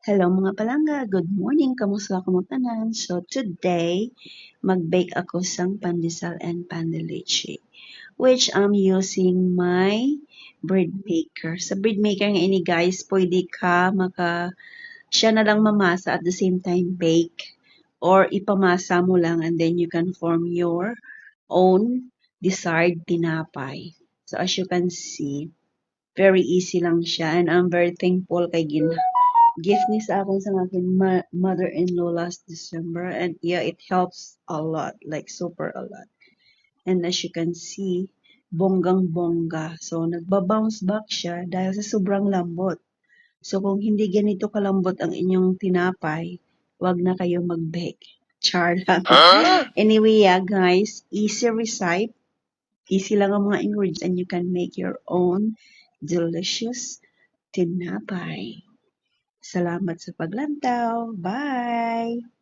Hello mga palangga, good morning, kamusta ka mo tanan? So today, mag-bake ako sang pandesal and pandeleche, which I'm using my bread maker. Sa bread maker nga ini guys, pwede ka siya na lang mamasa at the same time bake or ipamasa mo lang and then you can form your own desired tinapay. So as you can see, very easy lang siya and I'm very thankful kay gift ni sa akin sa aking mother-in-law last December and yeah, it helps a lot, like super a lot. And as you can see, bonggang-bongga. So, nagba-bounce back siya dahil sa sobrang lambot. So, kung hindi ganito kalambot ang inyong tinapay, wag na kayo mag-bake. Char lang. Anyway, yeah, guys, easy recipe. Easy lang ang mga ingredients and you can make your own delicious tinapay. Salamat sa paglantaw. Bye!